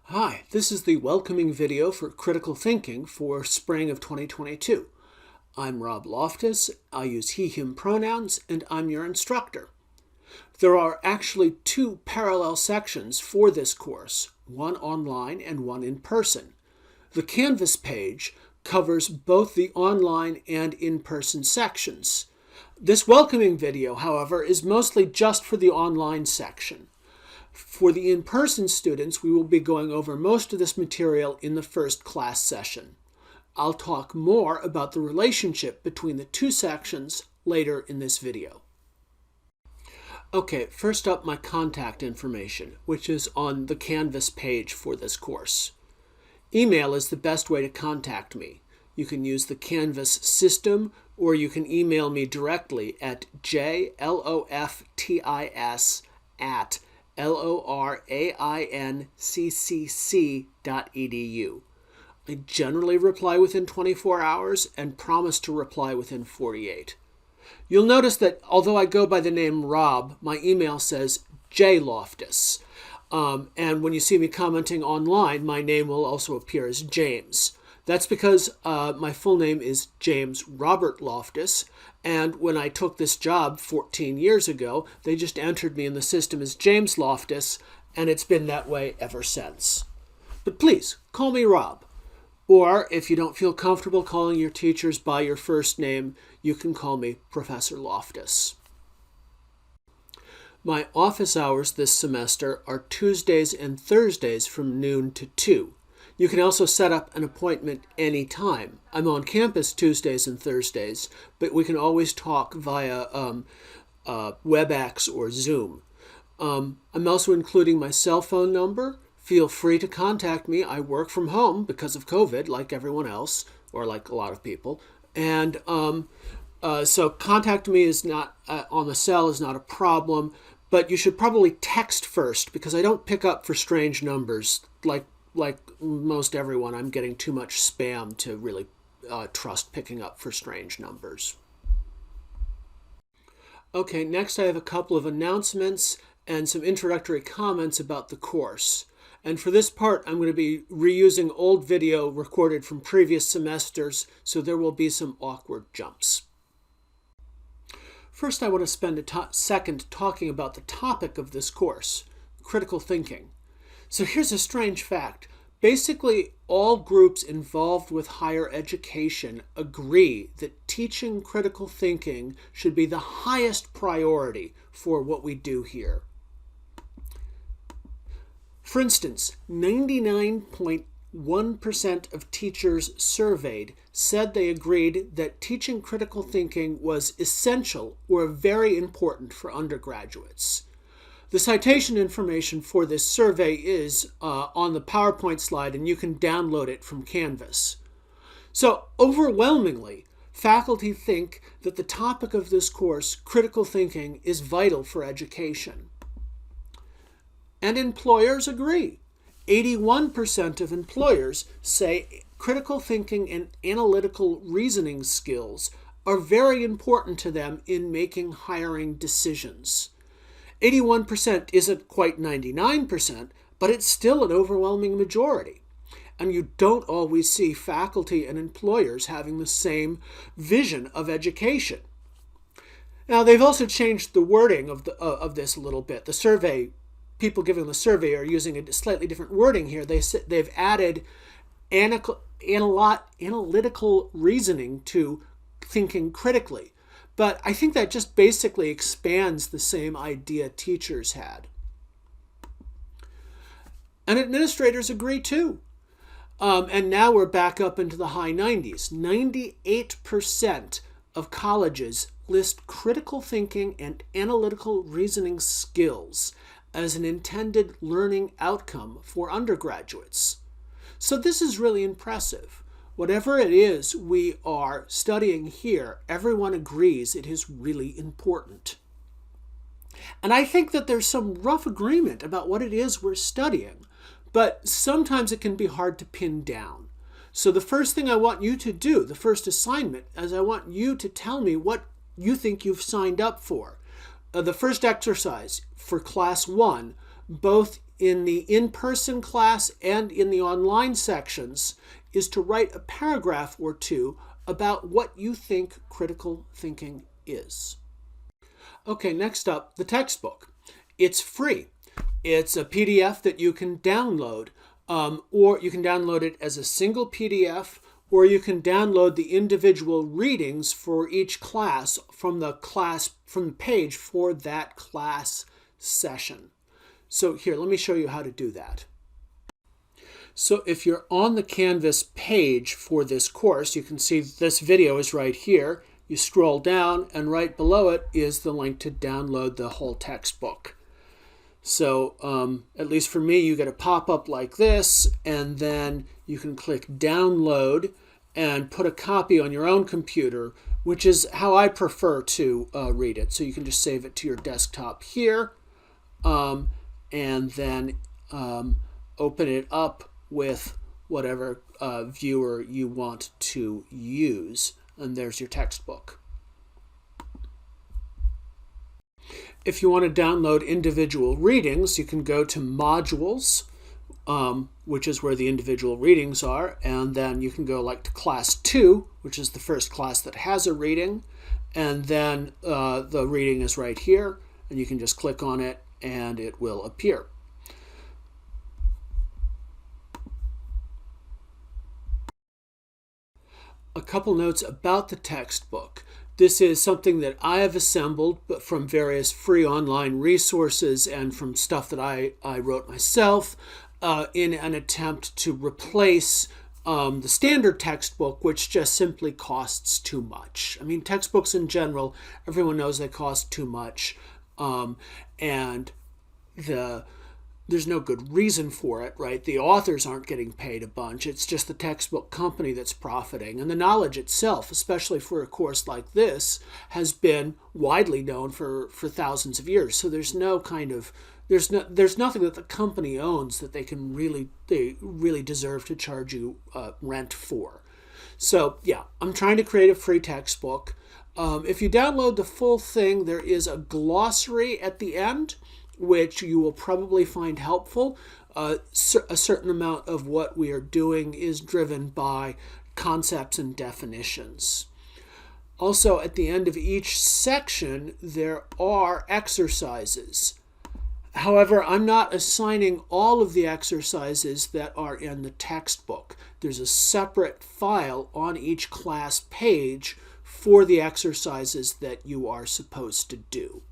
Hi, this is the welcoming video for critical thinking for spring of 2022. I'm Rob Loftus, I use he, him pronouns, and I'm your instructor. There are actually two parallel sections for this course, one online and one in person. The Canvas page covers both the online and in-person sections. This welcoming video, however, is mostly just for the online section. For the in-person students, we will be going over most of this material in the first class session. I'll talk more about the relationship between the two sections later in this video. Okay, first up, my contact information, which is on the Canvas page for this course. Email is the best way to contact me. You can use the Canvas system, or you can email me directly at jloftis@loraincc.edu. I generally reply within 24 hours and promise to reply within 48. You'll notice that although I go by the name Rob, my email says jloftus. And when you see me commenting online, my name will also appear as James. That's because my full name is James Robert Loftus, and when I took this job 14 years ago, they just entered me in the system as James Loftus, and it's been that way ever since. But please, call me Rob. Or if you don't feel comfortable calling your teachers by your first name, you can call me Professor Loftus. My office hours this semester are Tuesdays and Thursdays from noon to 2. You can also set up an appointment anytime. I'm on campus Tuesdays and Thursdays, but we can always talk via WebEx or Zoom. I'm also including my cell phone number. Feel free to contact me. I work from home because of COVID, like everyone else, or like a lot of people. And so contact me is not on the cell is not a problem, but you should probably text first because I don't pick up for strange numbers like most everyone. I'm getting too much spam to really trust picking up for strange numbers. Okay, next I have a couple of announcements and some introductory comments about the course. And for this part, I'm going to be reusing old video recorded from previous semesters, so there will be some awkward jumps. First, I want to spend a second talking about the topic of this course, critical thinking. So here's a strange fact. Basically, all groups involved with higher education agree that teaching critical thinking should be the highest priority for what we do here. For instance, 99.1% of teachers surveyed said they agreed that teaching critical thinking was essential or very important for undergraduates. The citation information for this survey is on the PowerPoint slide, and you can download it from Canvas. So overwhelmingly, faculty think that the topic of this course, critical thinking, is vital for education. And employers agree. 81% of employers say critical thinking and analytical reasoning skills are very important to them in making hiring decisions. 81% isn't quite 99%, but it's still an overwhelming majority. And you don't always see faculty and employers having the same vision of education. Now, they've also changed the wording of this a little bit. The survey, people giving the survey are using a slightly different wording here. They've added analytical reasoning to thinking critically. But I think that just basically expands the same idea teachers had. And administrators agree too. And now we're back up into the high 90s. 98% of colleges list critical thinking and analytical reasoning skills as an intended learning outcome for undergraduates. So this is really impressive. Whatever it is we are studying here, everyone agrees it is really important. And I think that there's some rough agreement about what it is we're studying, but sometimes it can be hard to pin down. So the first thing I want you to do, the first assignment, is I want you to tell me what you think you've signed up for. The first exercise for class 1, both in the in-person class and in the online sections is to write a paragraph or two about what you think critical thinking is. Okay, next up, the textbook. It's free. It's a PDF that you can download, or you can download it as a single PDF, or you can download the individual readings for each class from the page for that class session. So here, let me show you how to do that. So if you're on the Canvas page for this course, you can see this video is right here. You scroll down, and right below it is the link to download the whole textbook. So at least for me, you get a pop-up like this, and then you can click download and put a copy on your own computer, which is how I prefer to read it. So you can just save it to your desktop here, and then open it up with whatever viewer you want to use. And there's your textbook. If you want to download individual readings, you can go to Modules, which is where the individual readings are, and then you can go like to Class 2, which is the first class that has a reading, and then the reading is right here, and you can just click on it and it will appear. A couple notes about the textbook. This is something that I have assembled but from various free online resources and from stuff that I wrote myself in an attempt to replace the standard textbook, which just simply costs too much. I mean, textbooks in general, everyone knows they cost too much, and there's no good reason for it, right? The authors aren't getting paid a bunch. It's just the textbook company that's profiting. And the knowledge itself, especially for a course like this, has been widely known for thousands of years. So there's nothing that the company owns that they really deserve to charge you rent for. So yeah, I'm trying to create a free textbook. If you download the full thing, there is a glossary at the end, which you will probably find helpful. A certain amount of what we are doing is driven by concepts and definitions. Also, at the end of each section, there are exercises. However, I'm not assigning all of the exercises that are in the textbook. There's a separate file on each class page for the exercises that you are supposed to do.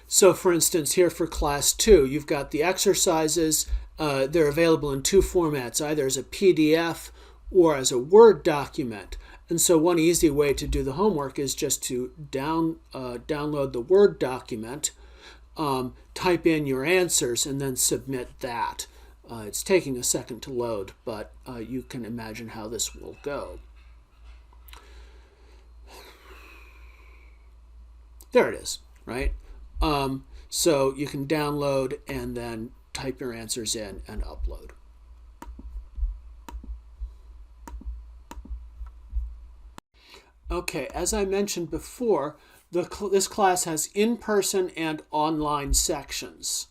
So for instance, here for class 2, you've got the exercises. They're available in two formats, either as a PDF or as a Word document. And so one easy way to do the homework is just to download the Word document, type in your answers, and then submit that. It's taking a second to load, but you can imagine how this will go. There it is, right? So you can download and then type your answers in and upload. Okay, as I mentioned before, this class has in-person and online sections.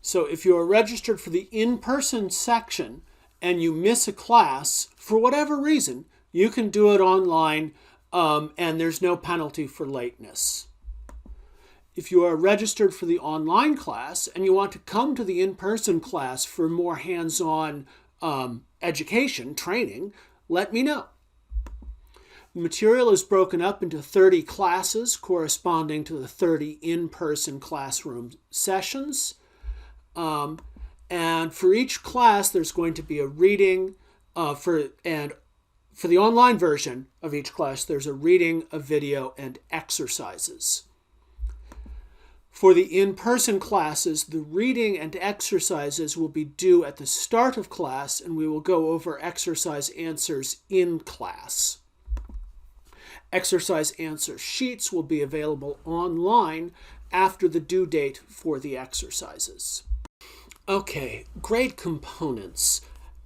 So if you are registered for the in-person section and you miss a class, for whatever reason, you can do it online and there's no penalty for lateness. If you are registered for the online class and you want to come to the in-person class for more hands-on education, training, let me know. The material is broken up into 30 classes corresponding to the 30 in-person classroom sessions. And for each class, there's going to be a reading for the online version of each class, there's a reading, a video, and exercises. For the in-person classes, the reading and exercises will be due at the start of class, and we will go over exercise answers in class. Exercise answer sheets will be available online after the due date for the exercises. Okay, grade components.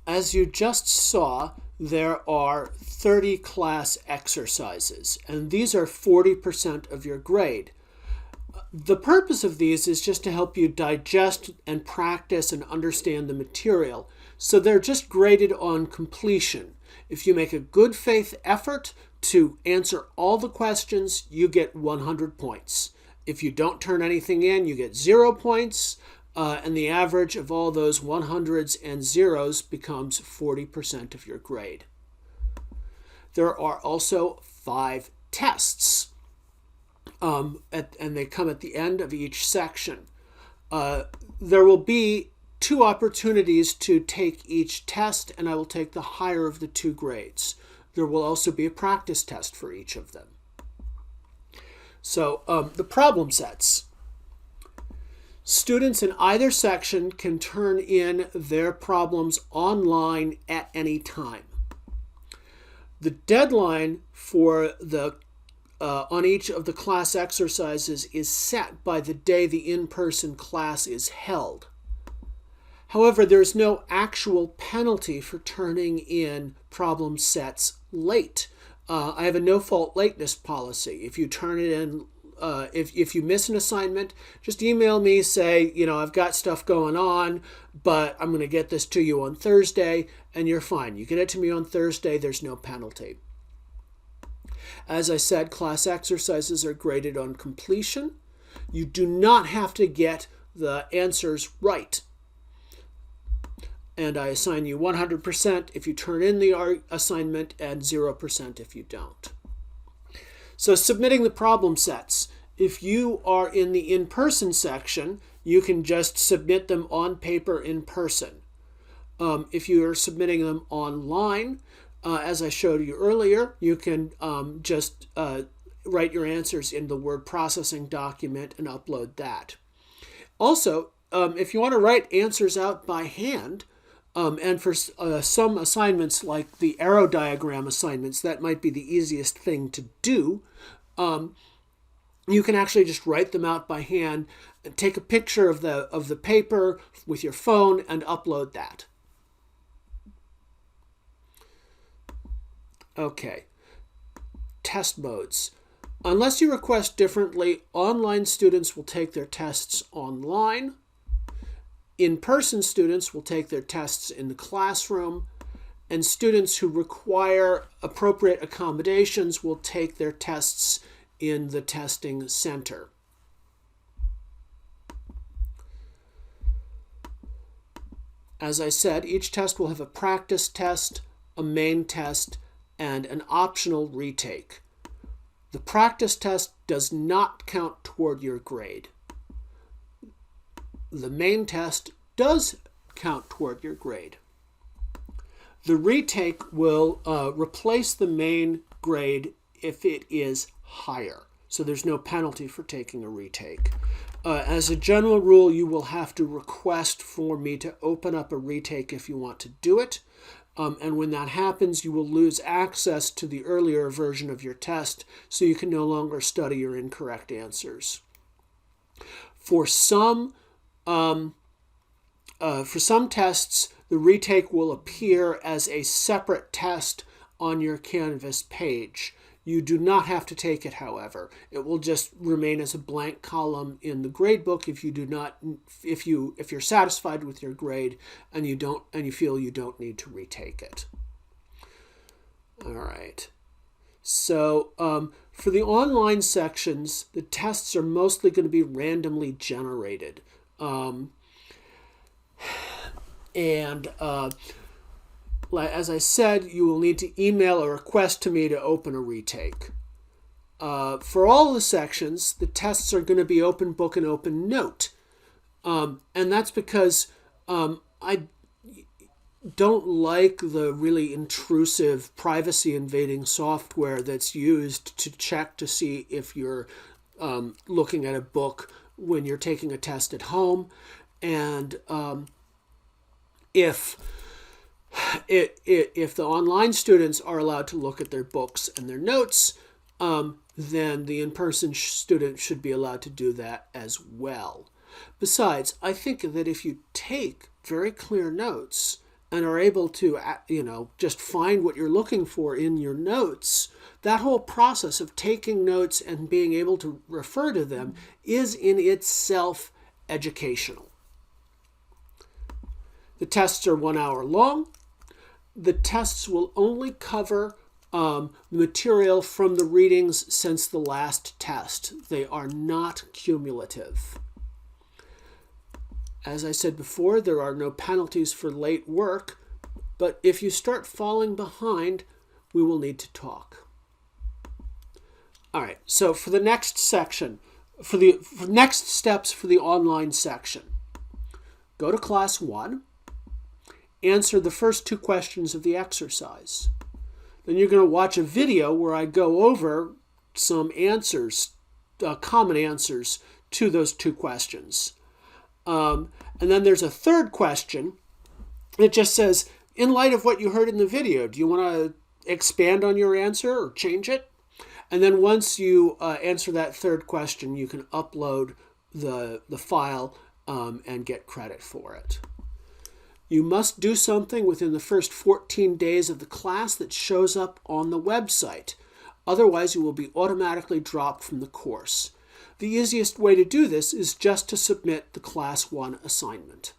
As you just saw, there are 30 class exercises, and these are 40% of your grade. The purpose of these is just to help you digest and practice and understand the material. So they're just graded on completion. If you make a good faith effort to answer all the questions, you get 100 points. If you don't turn anything in, you get 0 points. And the average of all those 100s and zeros becomes 40% of your grade. There are also 5 tests. And they come at the end of each section. There will be 2 opportunities to take each test, and I will take the higher of the 2 grades. There will also be a practice test for each of them. So the problem sets. Students in either section can turn in their problems online at any time. The deadline for on each of the class exercises is set by the day the in-person class is held. However, there's no actual penalty for turning in problem sets late. I have a no-fault lateness policy. If you turn it in, if you miss an assignment, just email me, say, I've got stuff going on, but I'm going to get this to you on Thursday, and you're fine. You get it to me on Thursday, there's no penalty. As I said, class exercises are graded on completion. You do not have to get the answers right. And I assign you 100% if you turn in the assignment and 0% if you don't. So submitting the problem sets. If you are in the in-person section, you can just submit them on paper in person. If you are submitting them online, as I showed you earlier, you can just write your answers in the word processing document and upload that. Also, if you want to write answers out by hand, and for some assignments like the arrow diagram assignments, that might be the easiest thing to do. You can actually just write them out by hand, and take a picture of the paper with your phone and upload that. Okay, test modes. Unless you request differently, online students will take their tests online. In-person students will take their tests in the classroom, and students who require appropriate accommodations will take their tests in the testing center. As I said, each test will have a practice test, a main test, and an optional retake. The practice test does not count toward your grade. The main test does count toward your grade. The retake will replace the main grade if it is higher. So there's no penalty for taking a retake. As a general rule, you will have to request for me to open up a retake if you want to do it. And when that happens, you will lose access to the earlier version of your test, so you can no longer study your incorrect answers. For some tests, the retake will appear as a separate test on your Canvas page. You do not have to take it, however. It will just remain as a blank column in the gradebook if you're satisfied with your grade and you feel you don't need to retake it. All right. So for the online sections, the tests are mostly going to be randomly generated. As I said, you will need to email a request to me to open a retake. For all the sections, the tests are going to be open book and open note. And that's because I don't like the really intrusive privacy invading software that's used to check to see if you're looking at a book when you're taking a test at home. And if the online students are allowed to look at their books and their notes, then the in-person student should be allowed to do that as well. Besides, I think that if you take very clear notes and are able to, just find what you're looking for in your notes, that whole process of taking notes and being able to refer to them is in itself educational. The tests are 1 hour long. The tests will only cover material from the readings since the last test. They are not cumulative. As I said before, there are no penalties for late work, but if you start falling behind, we will need to talk. All right, so for the next section, for next steps for the online section, go to class 1, answer the first 2 questions of the exercise. Then you're going to watch a video where I go over some answers, common answers to those 2 questions. And then there's a third question. It just says, in light of what you heard in the video, do you want to expand on your answer or change it? And then once you answer that third question, you can upload the file and get credit for it. You must do something within the first 14 days of the class that shows up on the website. Otherwise, you will be automatically dropped from the course. The easiest way to do this is just to submit the Class 1 assignment.